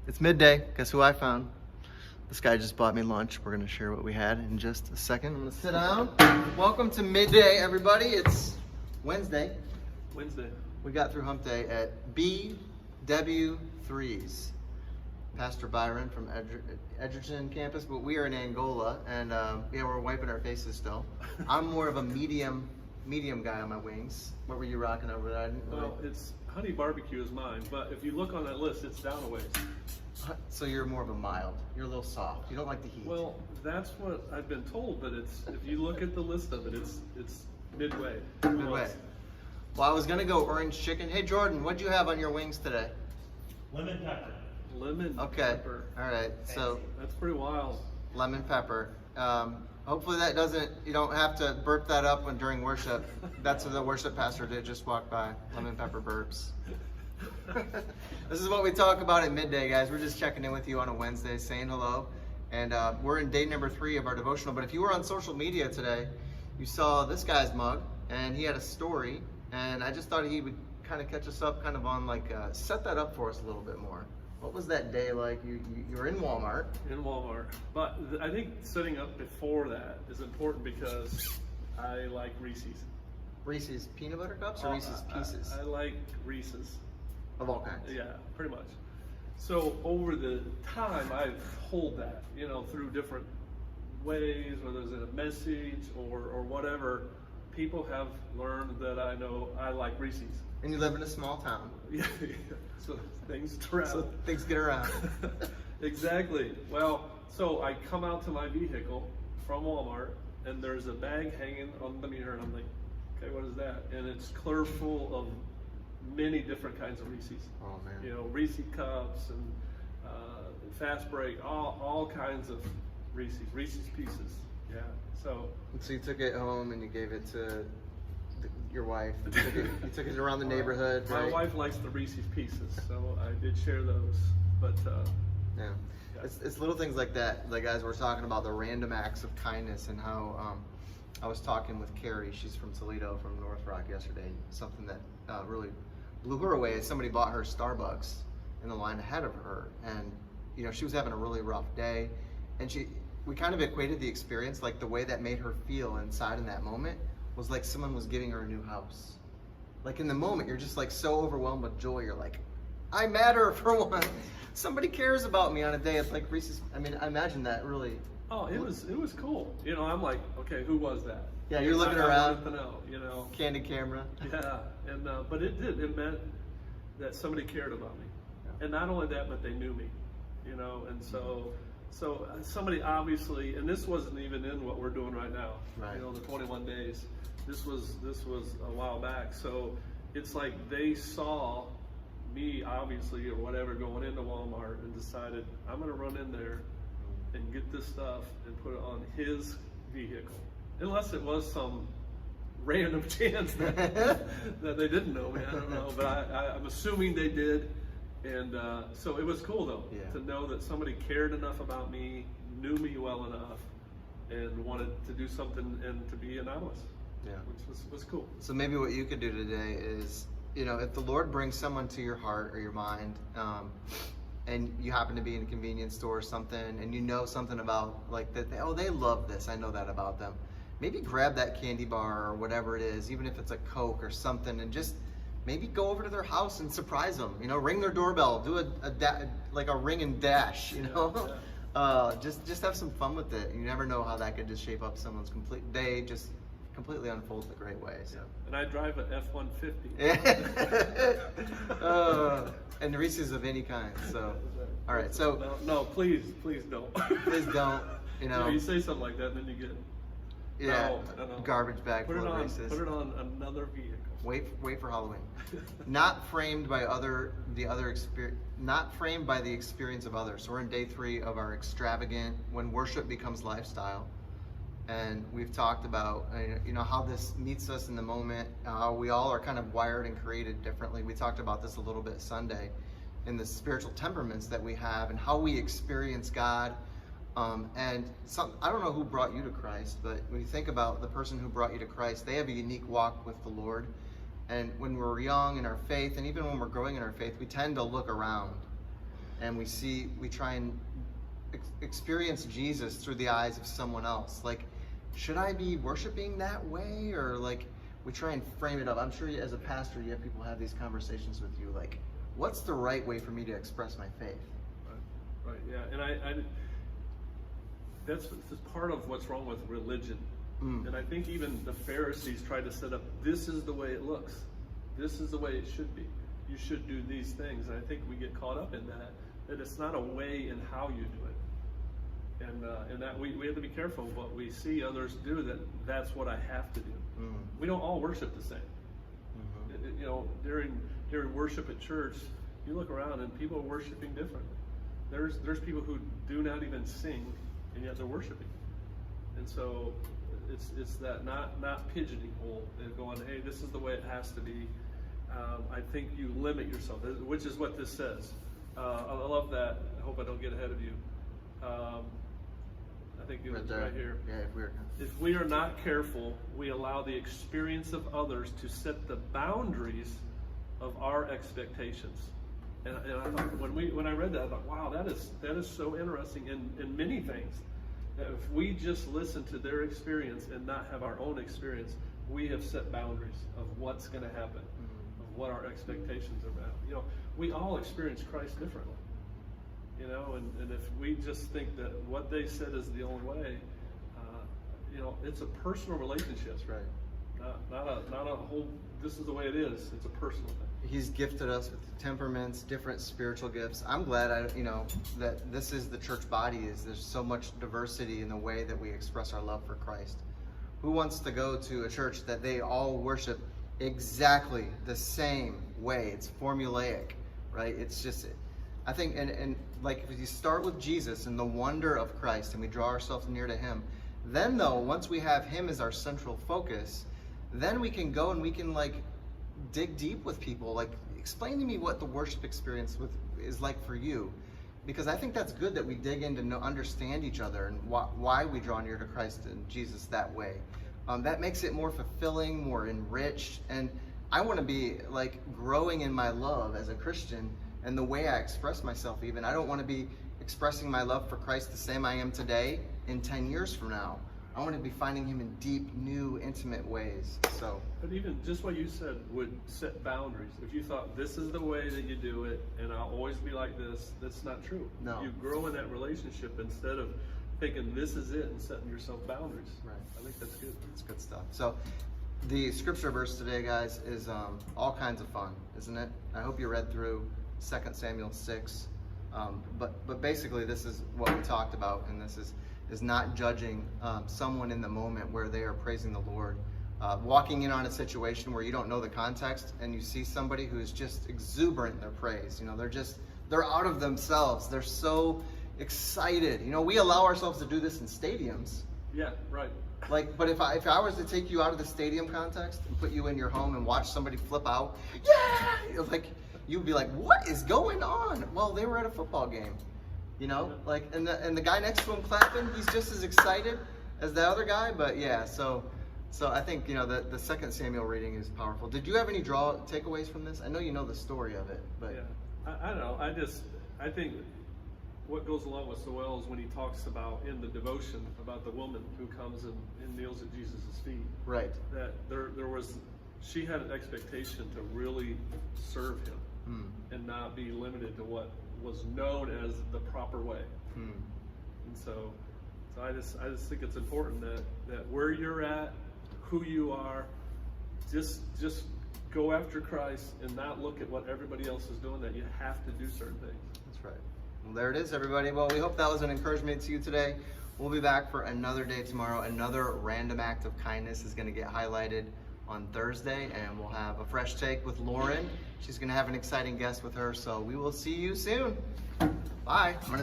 It's midday. Guess who I found? This guy just bought me lunch. We're going to share what we had in just a second. I'm going to sit down. Welcome to Midday, everybody. It's Wednesday. We got through hump day at BW3's. Pastor Byron from Edgerton campus, but we are in Angola, and yeah, we're wiping our faces still. I'm more of a medium guy on my wings. What were you rocking over there? Well, it's honey barbecue is mine, but if you look on that list, it's down a ways. So you're more of a mild. You're a little soft. You don't like the heat. Well, that's what I've been told, but it's if you look at the list of it, it's midway. Midway. Well, I was gonna go orange chicken. Hey Jordan, what'd you have on your wings today? Lemon pepper. Lemon pepper. All right. So that's pretty wild. lemon pepper. Hopefully that doesn't. You don't have to burp that up when during worship. That's what the worship pastor did. Just walk by. Lemon pepper burps. This is what we talk about at midday, guys. We're just checking in with you on a Wednesday, saying hello. And we're in day number 3 of our devotional. But if you were on social media today, you saw this guy's mug, and he had a story. And I just thought he would kind of catch us up, kind of on like, set that up for us a little bit more. What was that day like? You were in Walmart. In Walmart. But I think setting up before that is important because I like Reese's. Reese's peanut butter cups or Reese's Pieces? I like Reese's. Of all kinds. Yeah, pretty much. So over the time, I've told that, through different ways, whether it's in a message or whatever, people have learned that I know I like Reese's. And you live in a small town. Yeah, so things travel. So things get around. Exactly. Well, so I come out to my vehicle from Walmart, and there's a bag hanging on the mirror, and I'm like, okay, what is that? And it's clear full of many different kinds of Reese's. Oh man. Reese cups and fast break, all kinds of Reese's Pieces. Yeah. So you took it home and you gave it to your wife. You took it around the neighborhood. My right? wife likes the Reese's Pieces, so I did share those. But yeah. It's little things like that. Like as we're talking about the random acts of kindness and how I was talking with Carrie. She's from Toledo, from North Rock yesterday. Something that really blew her away is somebody bought her Starbucks in the line ahead of her, and she was having a really rough day, and we kind of equated the experience, like the way that made her feel inside in that moment was like someone was giving her a new house. Like in the moment, you're just like so overwhelmed with joy. You're like, I matter for one. Somebody cares about me on a day. It's like Reese's. I mean, I imagine that really. Oh, it was cool. I'm like, okay, who was that? Yeah, you're looking around. I wanted to know, Candid camera. Yeah, and but it meant that somebody cared about me, and not only that, but they knew me, and so somebody obviously, and this wasn't even in what we're doing right now. Right. The 21 days. This was a while back. So it's like they saw me obviously or whatever going into Walmart and decided I'm going to run in there and get this stuff and put it on his vehicle. Unless it was some random chance that they didn't know me, I don't know, but I'm assuming they did, and so it was cool though, to know that somebody cared enough about me, knew me well enough, and wanted to do something and to be anonymous, which was cool. So maybe what you could do today is, if the Lord brings someone to your heart or your mind, and you happen to be in a convenience store or something, and something about like that, they love this, I know that about them. Maybe grab that candy bar or whatever it is, even if it's a Coke or something, and just maybe go over to their house and surprise them. Ring their doorbell, do like a ring and dash. Just have some fun with it. You never know how that could just shape up someone's complete day. Just completely unfolds in a great way. So. Yeah. And I drive an F-150. And Reese's of any kind. So, all right. So no, please don't. Please don't. You say something like that, and then you get. Yeah, no. Garbage bag full of Reese's. Put it on another vehicle. Wait for Halloween. Not framed by the experience of others. So we're in day 3 of our Extravagant, when worship becomes lifestyle, and we've talked about how this meets us in the moment. How we all are kind of wired and created differently. We talked about this a little bit Sunday, in the spiritual temperaments that we have and how we experience God. I don't know who brought you to Christ, but when you think about the person who brought you to Christ, they have a unique walk with the Lord. And when we're young in our faith, and even when we're growing in our faith, we tend to look around and we try and experience Jesus through the eyes of someone else. Like, should I be worshiping that way? Or like, we try and frame it up. I'm sure as a pastor, you have people have these conversations with you, like, what's the right way for me to express my faith? Right, yeah. And that's part of what's wrong with religion. And I think even the Pharisees tried to set up, this is the way it looks. This is the way it should be. You should do these things. And I think we get caught up in that it's not a way in how you do it. And that we have to be careful what we see others do, that's what I have to do. We don't all worship the same. You know, during worship at church, you look around and people are worshiping differently. There's people who do not even sing, and yet they're worshiping. And so it's that not pigeonhole and going, hey, this is the way it has to be. I think you limit yourself, which is what this says. I love that. I hope I don't get ahead of you. I think it was right here. Yeah, if we are not careful, we allow the experience of others to set the boundaries of our expectations. And I thought when I read that, I thought, wow, that is so interesting in many things. That if we just listen to their experience and not have our own experience, we have set boundaries of what's going to happen, of what our expectations are about. You know, we all experience Christ differently. You know, and if we just think that what they said is the only way, you know, it's a personal relationship. That's right. Not a whole, this is the way it is. It's a personal thing. He's gifted us with temperaments, different spiritual gifts. I'm glad that this is the church body. There's so much diversity in the way that we express our love for Christ. Who wants to go to a church that they all worship exactly the same way? It's formulaic, right? It's just, I think, and like if you start with Jesus and the wonder of Christ and we draw ourselves near to him, then though, once we have him as our central focus, then we can go and we can like dig deep with people. Like, explain to me what the worship experience is like for you. Because I think that's good that we dig in to understand each other and why we draw near to Christ and Jesus that way. That makes it more fulfilling, more enriched. And I want to be like growing in my love as a Christian and the way I express myself even. I don't want to be expressing my love for Christ the same I am today in 10 years from now. I want to be finding him in deep, new, intimate ways. So, but even just what you said would set boundaries. If you thought this is the way that you do it, and I'll always be like this, that's not true. No. You grow in that relationship instead of thinking this is it and setting yourself boundaries. Right. I think that's good. That's good stuff. So, the scripture verse today, guys, is all kinds of fun, isn't it? I hope you read through 2 Samuel 6. But basically, this is what we talked about, and this is not judging someone in the moment where they are praising the Lord. Walking in on a situation where you don't know the context and you see somebody who is just exuberant in their praise. You know, they're out of themselves. They're so excited. You know, we allow ourselves to do this in stadiums. Yeah, right. Like, but if I was to take you out of the stadium context and put you in your home and watch somebody flip out, yeah, like, you'd be like, what is going on? Well, they were at a football game. You know, like, and the guy next to him clapping, he's just as excited as the other guy. But yeah, so I think, you know, the 2 Samuel reading is powerful. Did you have any takeaways from this? I know you know the story of it, but yeah, I don't know. I think what goes along with so well is when he talks about in the devotion about the woman who comes and kneels at Jesus' feet. Right. That she had an expectation to really serve him and not be limited to what was known as the proper way. And so I just think it's important that where you're at, who you are, just go after Christ and not look at what everybody else is doing, that you have to do certain things. That's right. Well, there it is, everybody. Well, we hope that was an encouragement to you today. We'll be back for another day tomorrow. Another random act of kindness is going to get highlighted on Thursday, and we'll have a fresh take with Lauren. She's going to have an exciting guest with her, so we will see you soon. Bye. I'm going to turn